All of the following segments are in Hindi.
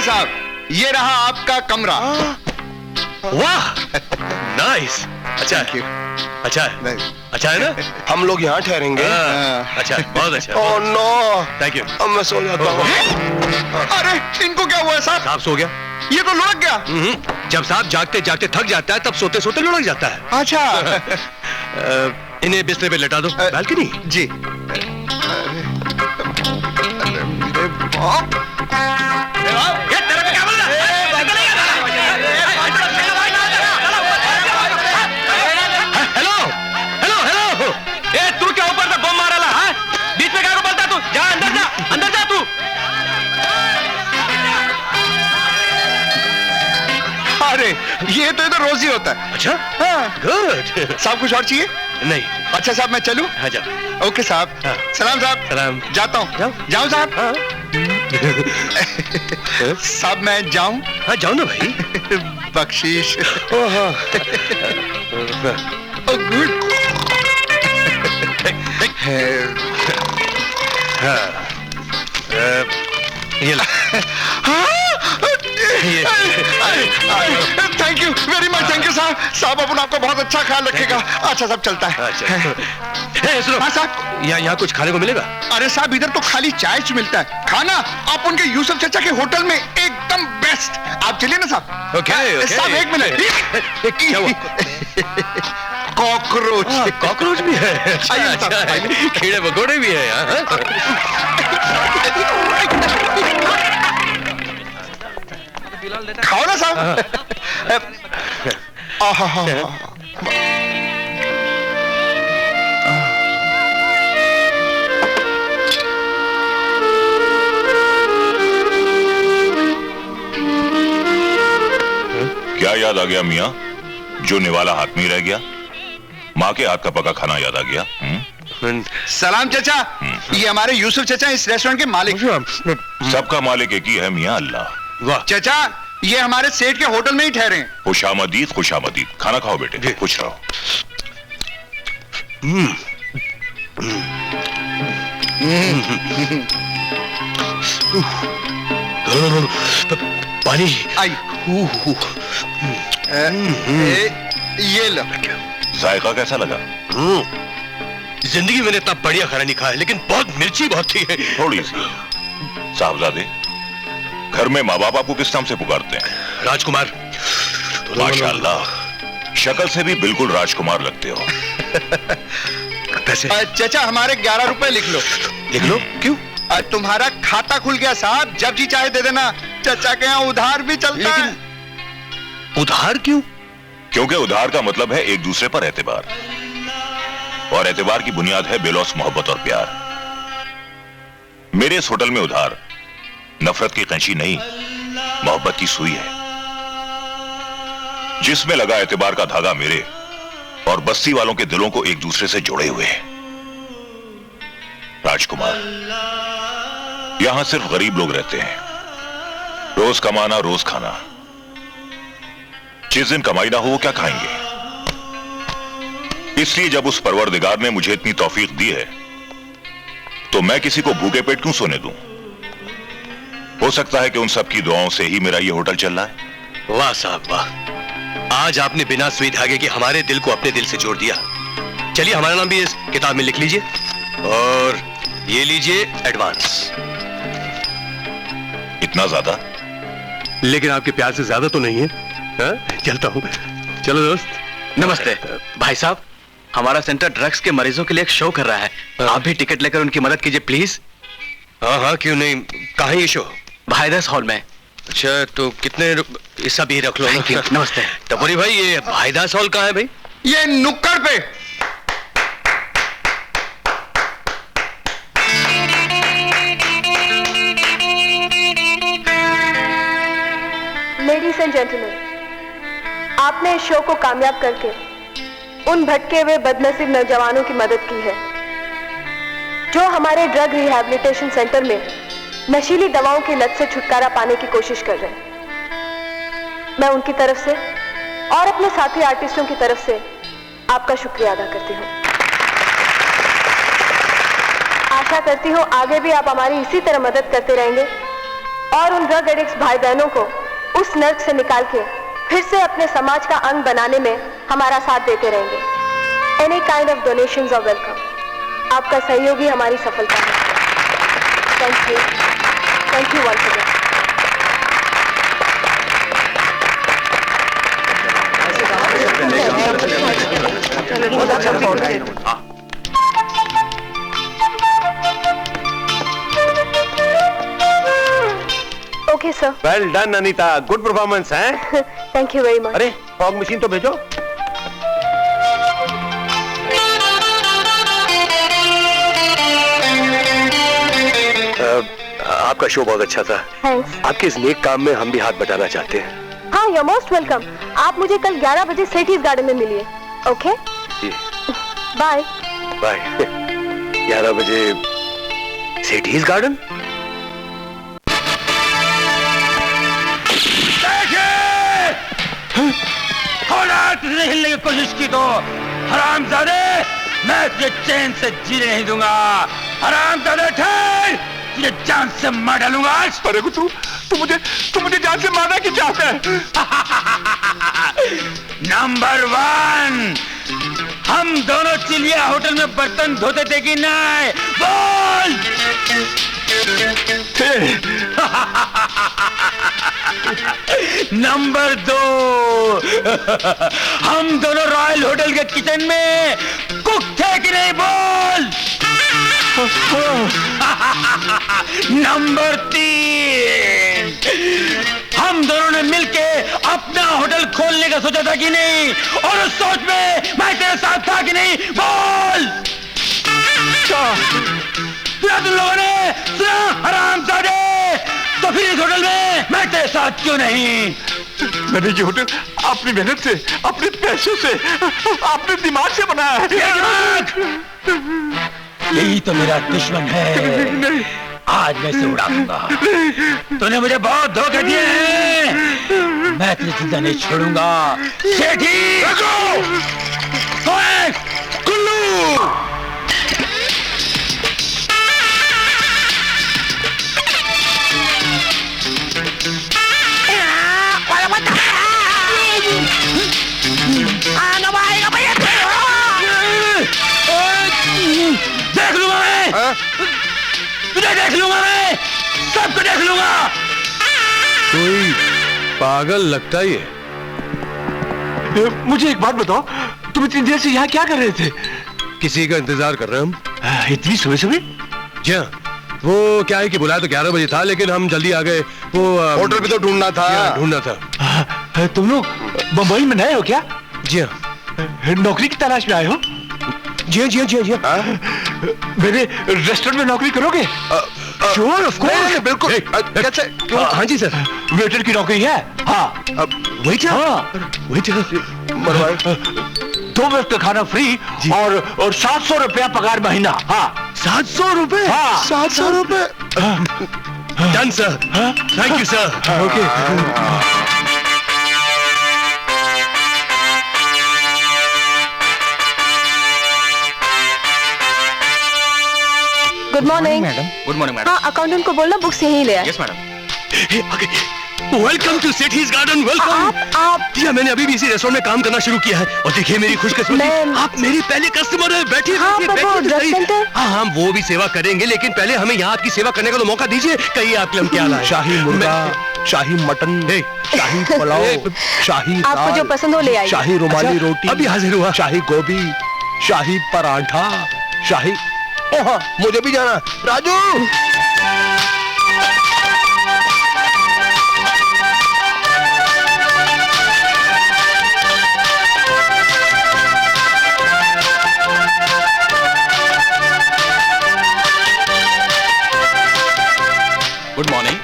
साहब, ये रहा आपका कमरा। वाह, नाइस। अच्छा है, अच्छा है, अच्छा है ना? हम लोग यहाँ ठहरेंगे। अच्छा, बहुत अच्छा। Oh no, thank you. अब मैं सो जाता हूँ। अरे इनको क्या हुआ है साहब? साहब सो गया? ये तो लुढ़क गया। जब साहब जागते जागते थक जाता है तब सोते सोते लुढ़क जाता है। अच्छा। इन्हें बिस्तर पे लेटा दो। बालकनी जी। ये तेरा क्या बोल रहा है? हेलो हेलो हेलो, ए तू क्या ऊपर से बम मारा ला? बीच में क्या को बोलता तू? जा अंदर जा, अंदर जा तू। अरे ये तो इधर रोज ही होता है। अच्छा, हाँ। गुड। साहब कुछ और चाहिए? नहीं। अच्छा साहब मैं चलूं? हाँ जा। ओके साहब। हाँ। सलाम साहब। सलाम। जाता हूँ। जाओ। जाऊं साहब? हाँ। साहब मैं जाऊं? हाँ जाओ ना भाई। बख्शीश। ओह हाँ। Oh, good. ये ला। Thank you very much, thank you साहब। साहब अपन आपका बहुत अच्छा ख्याल रखेगा। अच्छा साहब चलता है। अच्छा सुनो। हाँ साहब। यहाँ कुछ खाने को मिलेगा? अरे साहब इधर तो खाली चाय मिलता है, खाना आप उनके यूसुफ चाचा के होटल में एकदम बेस्ट। आप चलिए ना साहब। ओके साहब एक मिनट। क्या हुआ? कॉकरोच। कॉकरोच भी है? अच्छा, कीड़े मकोड़े भी है यहाँ। खाओ ना साहब। क्या याद आ गया मियाँ? जो निवाला हाथ में रह गया, माँ के हाथ का पका खाना याद आ गया। सलाम चाचा, ये हमारे यूसुफ चाचा इस रेस्टोरेंट के मालिक। सबका मालिक एक ही है मियाँ, अल्लाह। वाह चाचा, ये हमारे सेठ के होटल में ही ठहरे हैं। खुशामदीद खुशामदीद। खाना खाओ बेटे, खुश रहो। पानी आई। ये लो। जायका कैसा लगा? जिंदगी में इतना बढ़िया खाना नहीं खाया, लेकिन बहुत मिर्ची बहुत थी। थोड़ी सी। साहबजादे, घर में माँ बाप आपको किस नाम से पुकारते हैं? राजकुमार। माशाअल्लाह, शक्ल से भी बिल्कुल राजकुमार लगते हो। पैसे? चाचा हमारे 11 रुपए लिख लो। लिख लो? क्यों? तुम्हारा खाता खुल गया साहब, जब जी चाहे दे देना। चाचा के यहाँ उधार भी चलता है। उधार क्यों? क्योंकि उधार का मतलब है एक दूसरे पर एतबार, और एतबार की बुनियाद है बेलौस मोहब्बत और प्यार। मेरे इस होटल में उधार नफरत की कैंची नहीं, मोहब्बत की सुई है, जिसमें लगा एतबार का धागा मेरे और बस्ती वालों के दिलों को एक दूसरे से जोड़े हुए है। राजकुमार, यहां सिर्फ गरीब लोग रहते हैं। रोज कमाना, रोज खाना। जिस दिन कमाई ना हो वो क्या खाएंगे? इसलिए जब उस परवरदिगार ने मुझे इतनी तौफीक दी है, तो मैं किसी को भूखे पेट क्यों सोने दूं? हो सकता है कि उन सब की दुआओं से ही मेरा ये होटल चल रहा है। वाह साहब वाह, आज आपने बिना सुई धागे के हमारे दिल को अपने दिल से जोड़ दिया। चलिए हमारा नाम भी इस किताब में लिख लीजिए, और ये लीजिए एडवांस। इतना ज्यादा? लेकिन आपके प्यार से ज्यादा तो नहीं है। चलता हूँ। चलो दोस्त। नमस्ते भाई साहब, हमारा सेंटर ड्रग्स के मरीजों के लिए एक शो कर रहा है। आप भी टिकट लेकर उनकी मदद कीजिए प्लीज। हाँ हाँ क्यों नहीं। कहाँ है ये शो? भाईदास हॉल में। अच्छा तो कितने इस सब ही रख लो ना। नमस्ते। टपोरी भाई, ये भाईदास हॉल कहाँ है भाई? ये नुक्कड़ पे। लेडीज एंड जेंटलमैन, आपने इस शो को कामयाब करके उन भटके हुए बदनसीब नौजवानों की मदद की है जो हमारे ड्रग रिहैबिलिटेशन सेंटर में नशीली दवाओं की लत से छुटकारा पाने की कोशिश कर रहे हैं। मैं उनकी तरफ से और अपने साथी आर्टिस्टों की तरफ से आपका शुक्रिया अदा करती हूँ। आशा करती हूँ आगे भी आप हमारी इसी तरह मदद करते रहेंगे और उन ड्रग एडिक्ट्स भाई बहनों को उस नर्क से निकाल के फिर से अपने समाज का अंग बनाने में हमारा साथ देते रहेंगे। Any kind of donations are welcome. आपका सहयोग ही हमारी सफलता है। Thank you once again. Okay sir. Well done Anita, good performance है। Thank you very much. अरे फॉग मशीन तो भेजो। आपका शो बहुत अच्छा था। थैंक्स। आपके इस नेक काम में हम भी हाथ बटाना चाहते हैं। हाँ, यू मोस्ट वेलकम। आप मुझे कल 11 बजे सेठीज गार्डन में मिलिए। ओके, जी बाय। बाय। 11 बजे सेठीज गार्डन। तुझने हिलने की कोशिश की तो हरामजादे, मैं तुझे चैन से जीने नहीं दूंगा। हरामजादे ठहर, तुझे जान से मार डालूंगा। अरे तू मुझे जान से मारना क्यों चाहता है? नंबर 1, हम दोनों चिलिया होटल में बर्तन धोते थे कि नहीं? बोल। नंबर 2, हम दोनों रॉयल होटल के किचन में कुक थे कि नहीं? बोल। नंबर 3, हम दोनों ने मिलके अपना होटल खोलने का सोचा था कि नहीं? और उस सोच में मैं तेरे साथ था कि नहीं? बोल। सुना तुम लोगों ने? सुना हरामजादे? तो फिर इस होटल में मैं तेरे साथ क्यों नहीं? मैंने ये होटल अपनी मेहनत से, अपने पैसों से, अपने दिमाग से बनाया है। यही तो मेरा दुश्मन है। आज मैं इसे उड़ा दूंगा। तूने मुझे बहुत धोखे दिए हैं। मैं तुझे जिंदा नहीं छोड़ूंगा। सेठी कुल्लू, देख लूंगा मैं। तुझे देख लूंगा मैं, सबको देख लूंगा। कोई पागल लगता ही है। मुझे एक बात बताओ, तुम इतनी देर से यहाँ क्या कर रहे थे? किसी का इंतजार कर रहे हैं हम। इतनी सुबह सुबह? जी हाँ, वो क्या है कि बुलाया तो 11 बजे था, लेकिन हम जल्दी आ गए। वो होटल भी तो ढूंढना था। ढूंढना था। तुम लोग बंबई में नए हो क्या? जी हाँ। नौकरी की तलाश में आए हो? जी हाँ, जी हाँ, जी हाँ, जी हाँ। मेरे रेस्टोरेंट में नौकरी करोगे? Sure, of course. बिल्कुल। कैसे? हाँ जी सर। वेटर की नौकरी है। हाँ, वेटर। हाँ, वेटर। 2 वक्त का खाना फ्री और 700 रुपया पगार महीना। हाँ, 700 रुपए? हाँ, 700 रुपए? Done sir. Thank you sir. Okay. Good morning. Good morning madam. हाँ, अकाउंटेंट को बोलना बुक्स यहीं ले आए। Yes madam. Welcome to Sethi's garden. Welcome. आप जी हाँ, मैंने अभी भी इसी रेस्टोरेंट में काम करना शुरू किया है और देखिए मेरी खुशकिस्मती, मैं- आप मेरी पहले कस्टमर है। बैठिए हाँ, बैठिए पर वो बैठिए तो सही। ड्रग सेंटर- हाँ, हम वो भी सेवा करेंगे, लेकिन पहले हमें यहाँ आपकी सेवा करने का तो मौका दीजिए। कहिए आपके हम क्या लाए? शाही मुर्गा, शाही मटन, शाही पुलाव, शाही आपको जो दाल, पसंद हो ले आइए। शाही रुमाली रोटी, अभी हाजिर हुआ। शाही गोभी, शाही पराठा, शाही। ओ हाँ, मुझे भी जाना। Raju, good morning.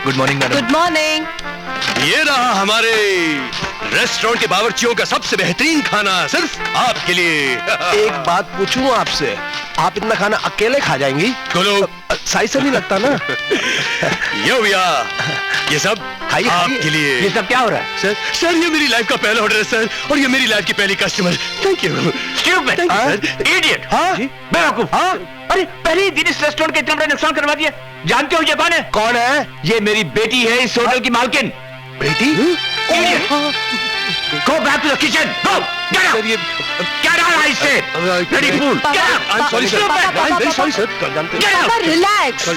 Good morning madam. Good morning. ये रहा हमारे रेस्टोरेंट के बावर्चियों का सबसे बेहतरीन खाना, सिर्फ आपके लिए। एक बात पूछूं आपसे, आप इतना खाना अकेले खा जाएंगी? बोलो। सही से नहीं लगता ना? यो भैया, ये सब खाइए आपके खाइए। लिए। ये सब क्या हो रहा है? सर ये मेरी लाइफ का पहला ऑर्डर है सर, और ये मेरी लाइफ की पहली customer. Thank you. Stupid! Thank you, sir. Idiot! हाँ? बेवकूफ! अरे पहले ही दिन इस रेस्टोरेंट का इतना बड़ा नुकसान करवा दिया। जानते हो ये कौन है? कौन है? ये मेरी बेटी है, इस होटल की मालकिन। बेटी? Idiot! Go back to the kitchen! Go! Get out! Sir ये Get out, I said! Bloody fool! Get out! I'm sorry sir. Stupid! I'm very sorry sir. जानते Get हैं। पापा out! रिलैक्स।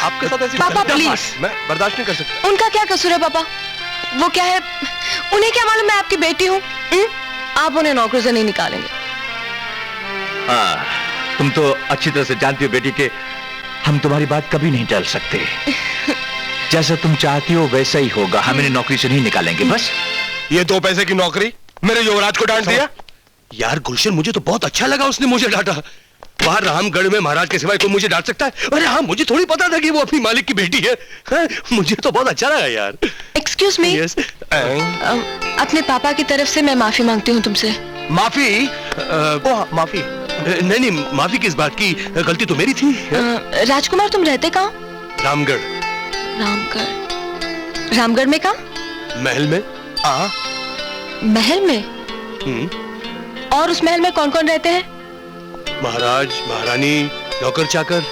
आपके साथ ऐसी पापा, हरकत please. मैं बर्दाश्त नहीं कर सकता। उनका क्या कसूर है पापा? वो क्या है, उन्हें क्या मालूम मैं आपकी बेटी हूँ? आप उन्हें नौकरी से नहीं निकालेंगे। तुम तो अच्छी तरह से जानती हो बेटी के हम तुम्हारी बात कभी नहीं टाल सकते। जैसा तुम चाहती हो वैसा ही होगा। हम इन्हें नौकरी से नहीं निकालेंगे बस। ये 2 पैसे की नौकरी मेरे युवराज को डांट दिया। यार गुलशन, मुझे तो बहुत अच्छा लगा उसने मुझे डांटा। बाहर रामगढ़ में महाराज के सिवाय कोई मुझे डांट सकता है? अरे हाँ, मुझे थोड़ी पता था कि वो अपनी मालिक की बेटी है। हाँ, मुझे तो बहुत अच्छा लगा यार। Excuse me, yes. अपने पापा की तरफ से मैं माफी मांगती हूँ तुमसे। माफी? ओह माफी। नहीं नहीं, माफी किस बात की? गलती तो मेरी थी। राजकुमार तुम रहते कहाँ? रामगढ़ रामगढ़। रामगढ़ में कहाँ? महल में। महल में? और उस महल में कौन कौन रहते हैं? महाराज, महारानी, नौकर चाकर।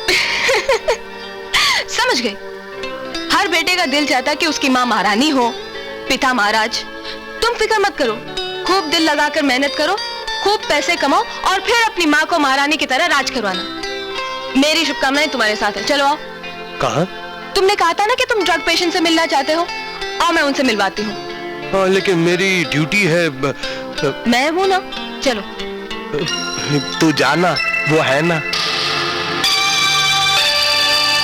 समझ गई। हर बेटे का दिल चाहता कि उसकी माँ महारानी हो, पिता महाराज। तुम फिक्र मत करो, खूब दिल लगाकर मेहनत करो, खूब पैसे कमाओ और फिर अपनी माँ को महारानी की तरह राज करवाना। मेरी शुभकामनाएं तुम्हारे साथ है। चलो आओ। कहाँ? तुमने कहा था ना कि तुम ड्रग पेशेंट से मिलना चाहते हो, और मैं उनसे मिलवाती हूँ। हाँ, लेकिन मेरी ड्यूटी है। मैं हूँ ना, चलो। तू जाना, वो है ना।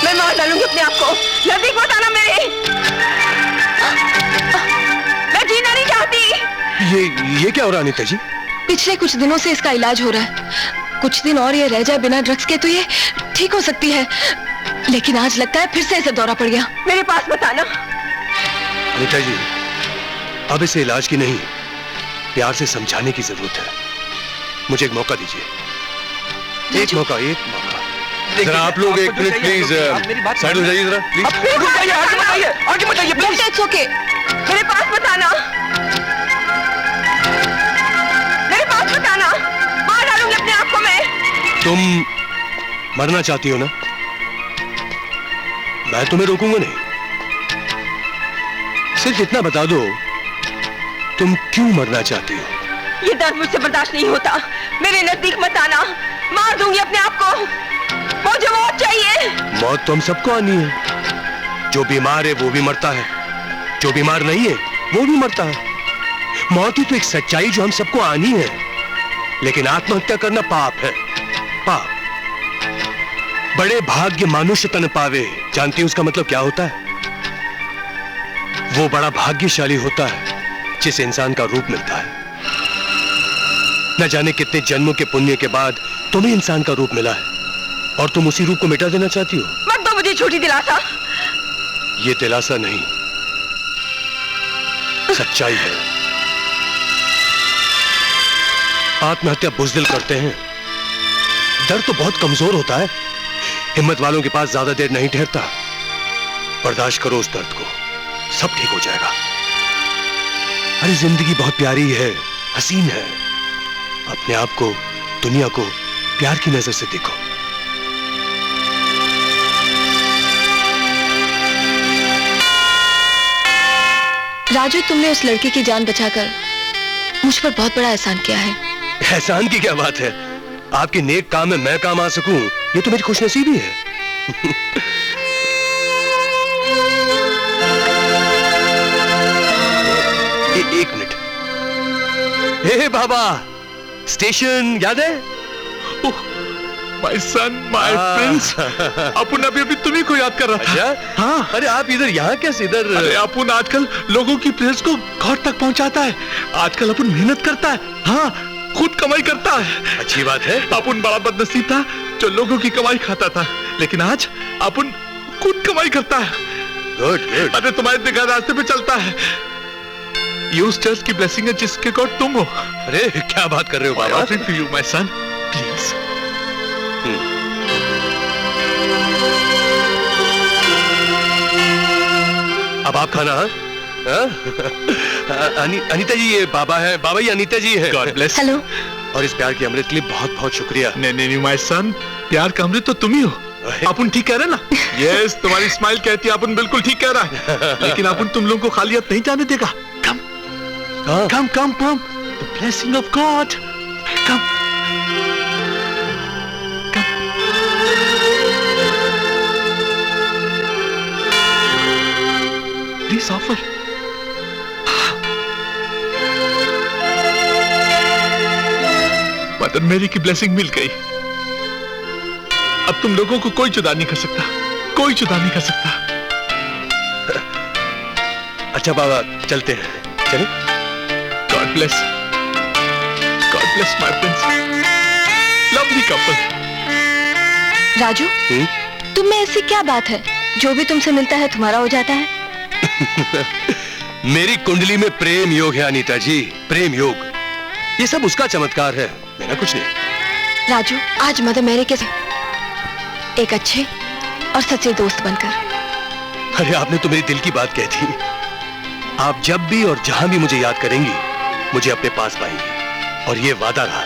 मैं मार डालूंगी अपने आप को। नजदीक मत आना मेरे। मैं जीना नहीं चाहती। ये क्या हो रहा है अनीता जी? पिछले कुछ दिनों से इसका इलाज हो रहा है। कुछ दिन और ये रह जाए बिना ड्रग्स के तो ये ठीक हो सकती है, लेकिन आज लगता है फिर से इसे दौरा पड़ गया। मेरे पास मत आना। अनीता जी, अब इसे इलाज की नहीं, प्यार से समझाने की जरूरत है। मुझे एक मौका दीजिए। एक मौका। जरा आप लोग 1 मिनट प्लीज साइड हो जाइए जरा प्लीज। आगे बताइए प्लीज। It's okay. मेरे पास मत आना। मेरे पास मत आना। मार डालूंगी अपने आप को मैं। तुम मरना चाहती हो ना? मैं तुम्हें रोकूंगा नहीं। सिर्फ इतना बता दो, तुम क्यों मरना चाहती हो? ये दर्द मुझसे बर्दाश्त नहीं होता। मेरे नजदीक मत आना। मार दूंगी अपने आप को। मुझे मौत चाहिए। मौत तो हम सबको आनी है। जो बीमार है वो भी मरता है, जो बीमार नहीं है वो भी मरता है। मौत ही तो एक सच्चाई जो हम सबको आनी है। लेकिन आत्महत्या करना पाप है, पाप। बड़े भाग्य मनुष्य तन पावे, जानती हो उसका मतलब क्या होता है? वो बड़ा भाग्यशाली होता है जिसे इंसान का रूप मिलता है। न जाने कितने जन्मों के पुण्य के बाद तुम्हें इंसान का रूप मिला है, और तुम उसी रूप को मिटा देना चाहती हो। मत दो मुझे झूठी दिलासा। ये दिलासा नहीं, सच्चाई है। आत्महत्या बुज़दिल करते हैं। दर्द तो बहुत कमजोर होता है, हिम्मत वालों के पास ज्यादा देर नहीं ठहरता। बर्दाश्त करो उस दर्द को, सब ठीक हो जाएगा। अरे जिंदगी बहुत प्यारी है, हसीन है। अपने आप को, दुनिया को प्यार की नजर से देखो। राजू, तुमने उस लड़की की जान बचाकर मुझ पर बहुत बड़ा एहसान किया है। एहसान की क्या बात है? आपके नेक काम में मैं काम आ सकूं, ये तो मेरी खुशनसीबी है। एक मिनट। हे बाबा, स्टेशन याद है? My son, my Prince. अपुन अभी तुम्ही को याद कर रहा था। अच्छा? हाँ। अरे आप इधर यहाँ कैसे? इधर अरे अपुन आजकल लोगों की प्रेस को घर तक पहुंचाता है। आजकल अपुन मेहनत करता है। हाँ, खुद कमाई करता है। अच्छी बात है। अपुन बड़ा बदनसीब था जो लोगों की कमाई खाता था, लेकिन आज अपुन खुद कमाई करता है। Good good. अरे तुम्हारे दिखा रास्ते पे चलता है। ये उस चर्च की ब्लेसिंग है जिसके गॉड तुम हो। अरे क्या बात कर रहे हो My Baba? offering to you, my son. Please. अब आप खाना, हाँ? अनीता जी ये बाबा है, बाबा ये अनीता जी है। God bless. हेलो। और इस प्यार के अमृत के लिए बहुत बहुत शुक्रिया। नहीं माय सन, प्यार का अमृत तो तुम ही हो। अपन ठीक कह रहे ना? यस, तुम्हारी स्माइल कहती है अपन बिल्कुल ठीक कह रहा है। लेकिन अपन तुम लोगों को खाली हाथ नहीं जाने देगा। Come come come come, the blessing of God. Come please offer. Mother Mary की ब्लेसिंग मिल गई। अब तुम लोगों को कोई जुदा नहीं कर सकता, कोई जुदा नहीं कर सकता। अच्छा बाबा चलते हैं, चले? God bless my Prince, lovely couple. Raju, तुम में ऐसी क्या बात है जो भी तुमसे मिलता है तुम्हारा हो जाता है? मेरी कुंडली में प्रेम योग है अनीता जी, प्रेम योग। ये सब उसका चमत्कार है, मेरा कुछ नहीं। राजू, आज मदर मेरी के साथ एक अच्छे और सच्चे दोस्त बनकर। अरे आपने तो मेरे दिल की बात कही थी। आप जब भी और जहां भी मुझे याद करेंगी, मुझे अपने पास पाएंगी, और ये वादा रहा।